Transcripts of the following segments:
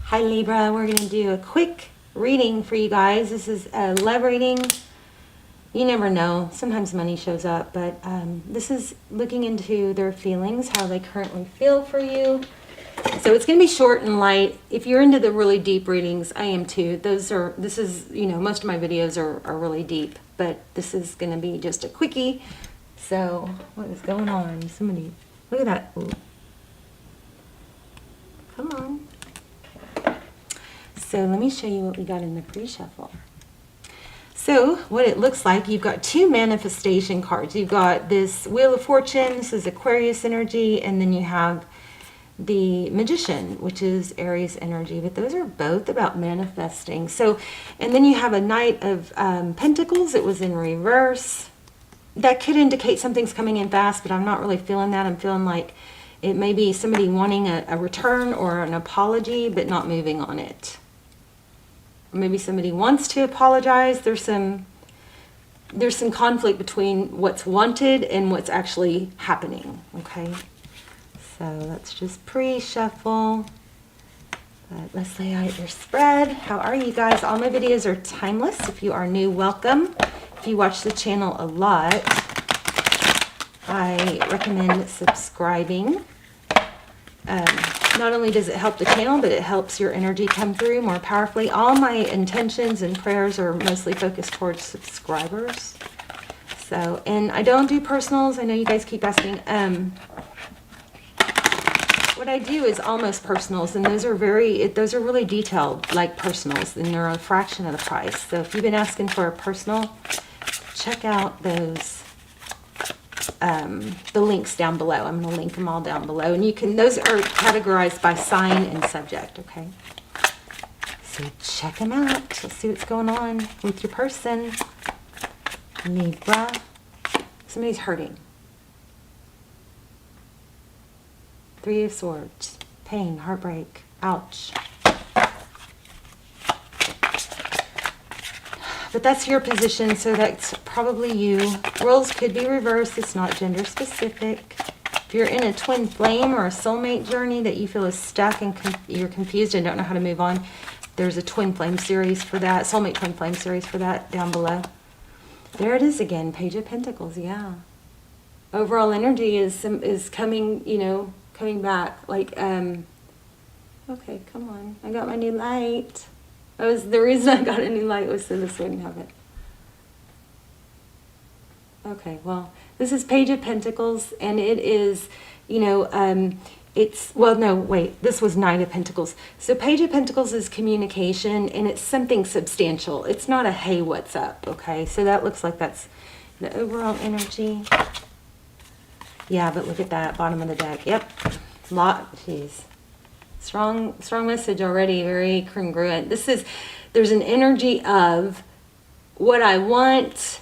Hi Libra, we're going to do a quick reading for you guys. This is a love reading. You never know. Sometimes money shows up, but this is looking into their feelings, how they currently feel for you. So it's going to be short and light. If you're into the really deep readings, I am too. Most of my videos are really deep, but this is going to be just a quickie. So what is going on? Somebody, look at that. Ooh. Come on. So let me show you what we got in the pre-shuffle. So what it looks like, you've got two manifestation cards. You've got this Wheel of Fortune, this is Aquarius energy, and then you have the Magician, which is Aries energy. But those are both about manifesting. So, and then you have a Knight of Pentacles. It was in reverse. That could indicate something's coming in fast, but I'm not really feeling that. I'm feeling like it may be somebody wanting a return or an apology, but not moving on it. Maybe somebody wants to apologize. There's some conflict between what's wanted and what's actually happening. Okay, so that's just pre-shuffle. But let's lay out your spread. How are you guys? All my videos are timeless. If you are new, welcome. If you watch the channel a lot, I recommend subscribing. Not only does it help the channel, but it helps your energy come through more powerfully. All my intentions and prayers are mostly focused towards subscribers. So, and I don't do personals. I know you guys keep asking. What I do is almost personals, and those are really detailed, like personals, and they're a fraction of the price. So if you've been asking for a personal, check out those. The links down below. I'm going to link them all down below, and those are categorized by sign and subject. Okay, so check them out. Let's see what's going on with your person. Libra, somebody's hurting. Three of Swords, pain, heartbreak, ouch. But that's your position, so that's probably you. Roles could be reversed. It's not gender specific. If you're in a twin flame or a soulmate journey that you feel is stuck and you're confused and don't know how to move on, there's a twin flame series for that, soulmate twin flame series for that down below. There it is again, Page of Pentacles, yeah. Overall energy is coming, coming back. Like, okay, come on. I got my new light. The reason I got a new light was so this wouldn't have it. Okay, well, this is Page of Pentacles, and it is, this was Knight of Pentacles. So Page of Pentacles is communication, and it's something substantial. It's not a, hey, what's up, okay? So that looks like that's the overall energy. Yeah, but look at that, bottom of the deck. Yep, jeez. Strong message already, very congruent. There's an energy of what I want,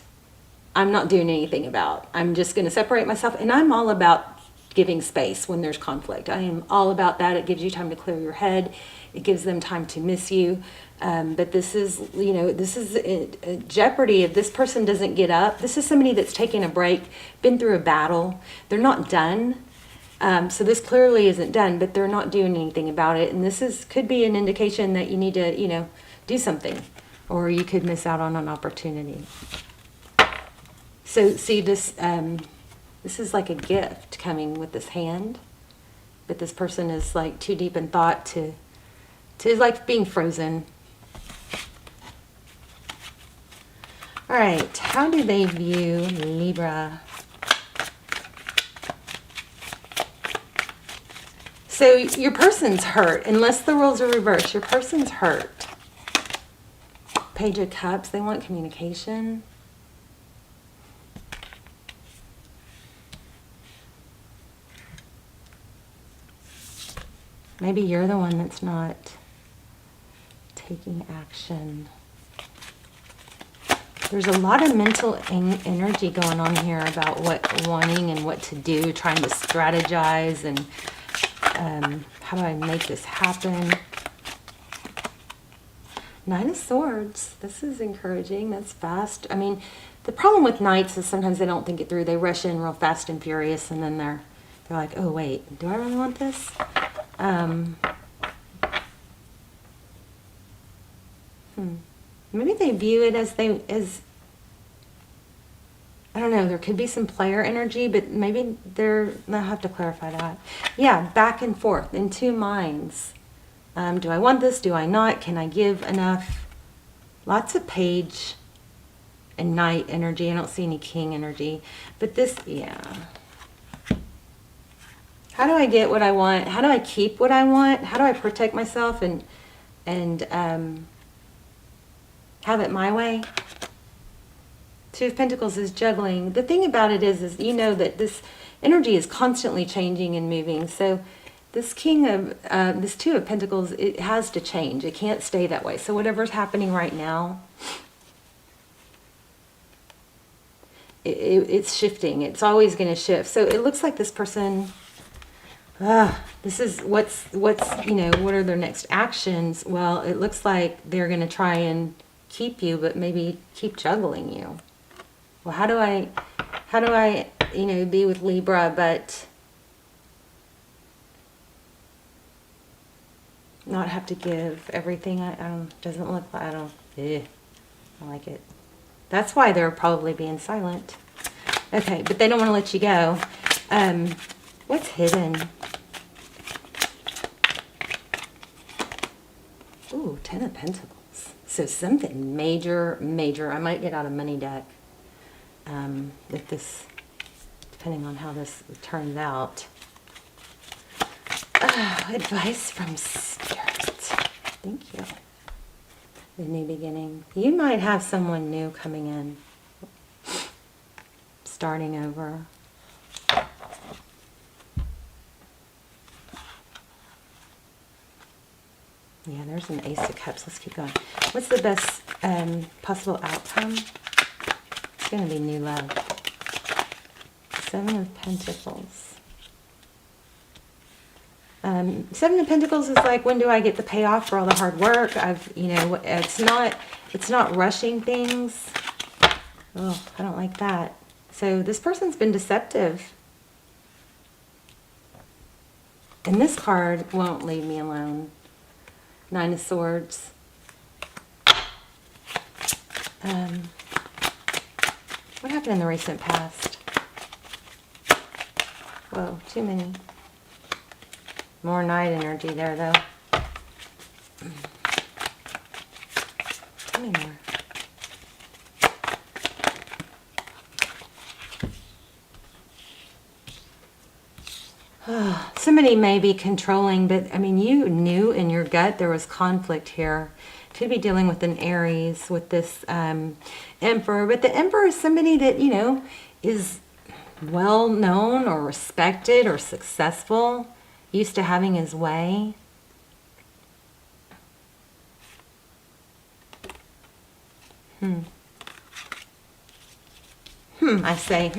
I'm not doing anything about. I'm just going to separate myself, and I'm all about giving space when there's conflict. I am all about that. It gives you time to clear your head. It gives them time to miss you. But this is a jeopardy if this person doesn't get up. This is somebody that's taking a break, been through a battle. They're not done. So this clearly isn't done, but they're not doing anything about it. And this could be an indication that you need to, do something, or you could miss out on an opportunity. So see this, this is like a gift coming with this hand, but this person is like too deep in thought to like being frozen. All right, how do they view Libra? So your person's hurt. Unless the roles are reversed, your person's hurt. Page of Cups, they want communication. Maybe you're the one that's not taking action. There's a lot of mental energy going on here about what wanting and what to do, trying to strategize and how do I make this happen? Nine of Swords. This is encouraging. That's fast. I mean, the problem with Knights is sometimes they don't think it through. They rush in real fast and furious, and then they're like, oh, wait, do I really want this? Maybe they view it as I don't know, there could be some player energy, but maybe I'll have to clarify that. Yeah, back and forth in two minds. Do I want this? Do I not? Can I give enough? Lots of page and knight energy. I don't see any king energy. But this, yeah. How do I get what I want? How do I keep what I want? How do I protect myself and have it my way? Two of Pentacles is juggling. The thing about it is you know that this energy is constantly changing and moving. So this this Two of Pentacles, it has to change. It can't stay that way. So whatever's happening right now, it's shifting. It's always going to shift. So it looks like this person, this is what's what are their next actions? Well, it looks like they're going to try and keep you, but maybe keep juggling you. Well, how do I be with Libra, but not have to give everything? Doesn't look like, I like it. That's why they're probably being silent. Okay, but they don't want to let you go. What's hidden? Ooh, Ten of Pentacles. So something major. I might get out a money deck. If this, depending on how this turns out. Advice from Spirit. Thank you. The new beginning. You might have someone new coming in. Starting over. Yeah, there's an Ace of Cups. Let's keep going. What's the best possible outcome? It's going to be new love. Seven of Pentacles. Seven of Pentacles is like, when do I get the payoff for all the hard work? It's not rushing things. Oh, I don't like that. So this person's been deceptive. And this card won't leave me alone. Nine of Swords. What happened in the recent past? Whoa, too many. More night energy there, though. How many more? Somebody may be controlling, but I mean, you knew in your gut there was conflict here. Could be dealing with an Aries with this Emperor, but the Emperor is somebody that, is well known or respected or successful, used to having his way. I say,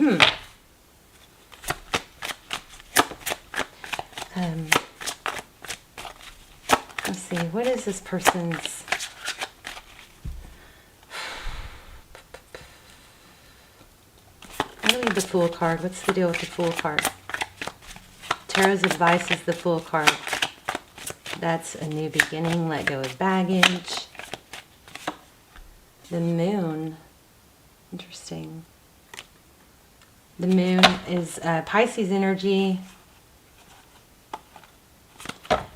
let's see, what is this person's... I leave the Fool card. What's the deal with the Fool card? Tarot's advice is the Fool card. That's a new beginning. Let go of baggage. The Moon. Interesting. The Moon is Pisces energy.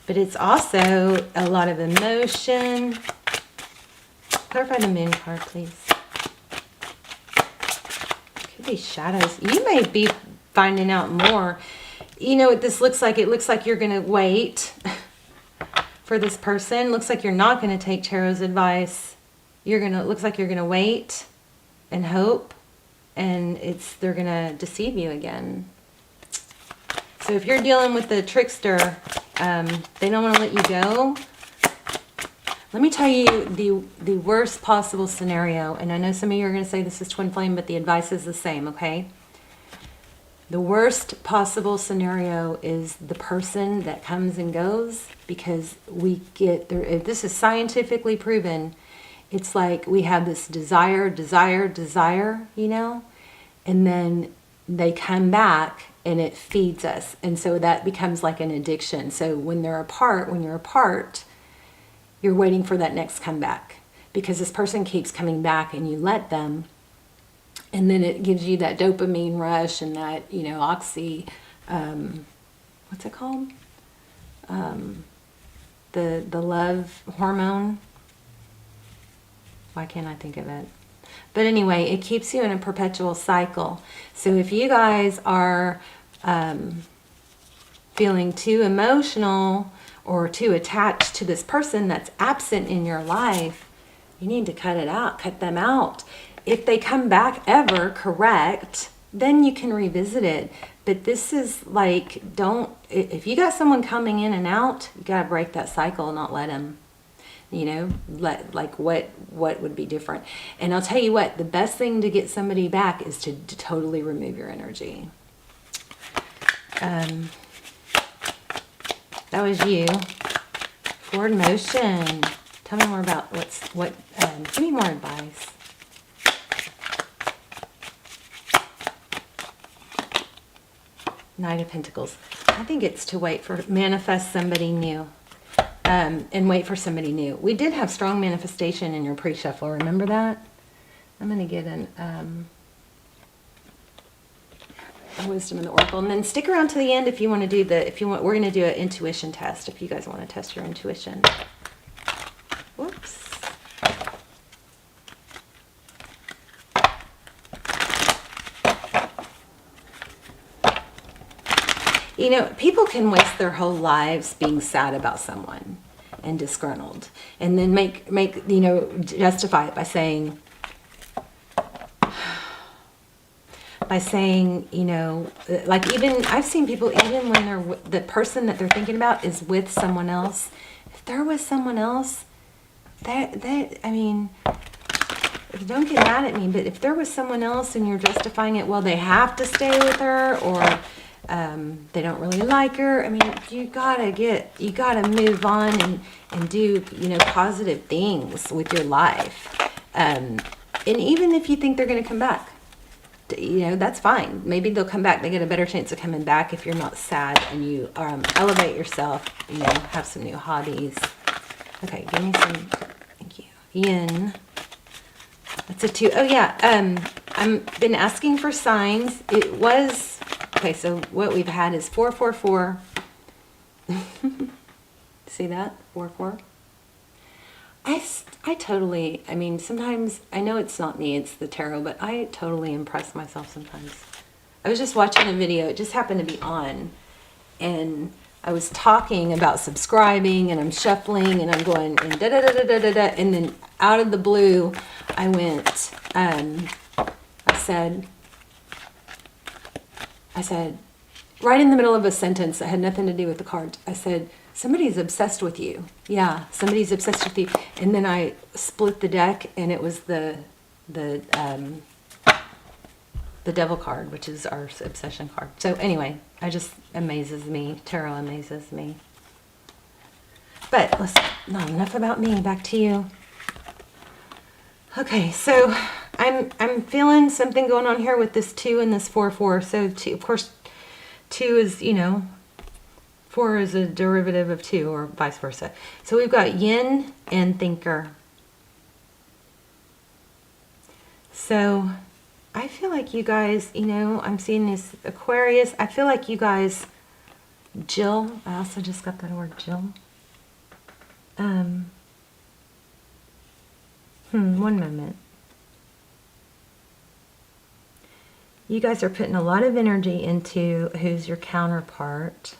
But it's also a lot of emotion. Clarify the Moon card, please. Could be shadows. You may be finding out more. You know what this looks like? It looks like you're going to wait for this person. Looks like you're not going to take Tarot's advice. Looks like you're going to wait and hope. And they're going to deceive you again. So if you're dealing with the trickster, they don't want to let you go. Let me tell you the worst possible scenario. And I know some of you are going to say this is twin flame, but the advice is the same, okay? The worst possible scenario is the person that comes and goes, because we get there. This is scientifically proven. It's like we have this desire, and then they come back and it feeds us. And so that becomes like an addiction. So when you're apart, you're waiting for that next comeback. because this person keeps coming back and you let them. And then it gives you that dopamine rush and that, you know, what's it called? The love hormone. Why can't I think of it? But anyway, it keeps you in a perpetual cycle. So if you guys are feeling too emotional or too attached to this person that's absent in your life, you need to cut it out, cut them out. If they come back ever, correct, then you can revisit it. But this is like, if you got someone coming in and out, you got to break that cycle and not let them, you know, what would be different. And I'll tell you what, the best thing to get somebody back is to totally remove your energy. That was you. Forward motion. Tell me more about give me more advice. Knight of Pentacles. I think it's to manifest somebody new. And wait for somebody new. We did have strong manifestation in your pre-shuffle. Remember that? I'm going to get a wisdom of the oracle, and then stick around to the end if you want to do we're going to do an intuition test if you guys want to test your intuition. Whoops. You know, people can waste their whole lives being sad about someone and disgruntled, and then make you know, justify it by saying, you know, like, even I've seen people, even when the person that they're thinking about is with someone else, if they're with someone else, I mean, don't get mad at me, but if they're with someone else and you're justifying it, well, they have to stay with her, or they don't really like her. I mean, you gotta move on and do, you know, positive things with your life. And even if you think they're going to come back, you know, that's fine. Maybe they'll come back. They get a better chance of coming back if you're not sad and you elevate yourself, you know, have some new hobbies. Okay, give me some, thank you. Yin. That's a 2. Oh yeah, I've been asking for signs. It was, okay, so what we've had is 444. See that? 44. I totally, I mean, sometimes, I know it's not me, it's the tarot, but I totally impress myself sometimes. I was just watching a video, it just happened to be on, and I was talking about subscribing, and I'm shuffling, and I'm going, and da-da-da-da-da-da-da, and then out of the blue, I went, I said, right in the middle of a sentence that had nothing to do with the cards, I said, somebody's obsessed with you. Yeah, somebody's obsessed with you. And then I split the deck, and it was the devil card, which is our obsession card. So anyway, it just amazes me. Tarot amazes me. But listen, not enough about me. Back to you. Okay, so I'm feeling something going on here with this 2 and this 4-4. So 2, of course, 2 is, you know, 4 is a derivative of 2, or vice versa. So we've got yin and thinker. So I feel like you guys, you know, I'm seeing this Aquarius. I feel like you guys, Jill, I also just got that word, Jill. One moment. You guys are putting a lot of energy into who's your counterpart.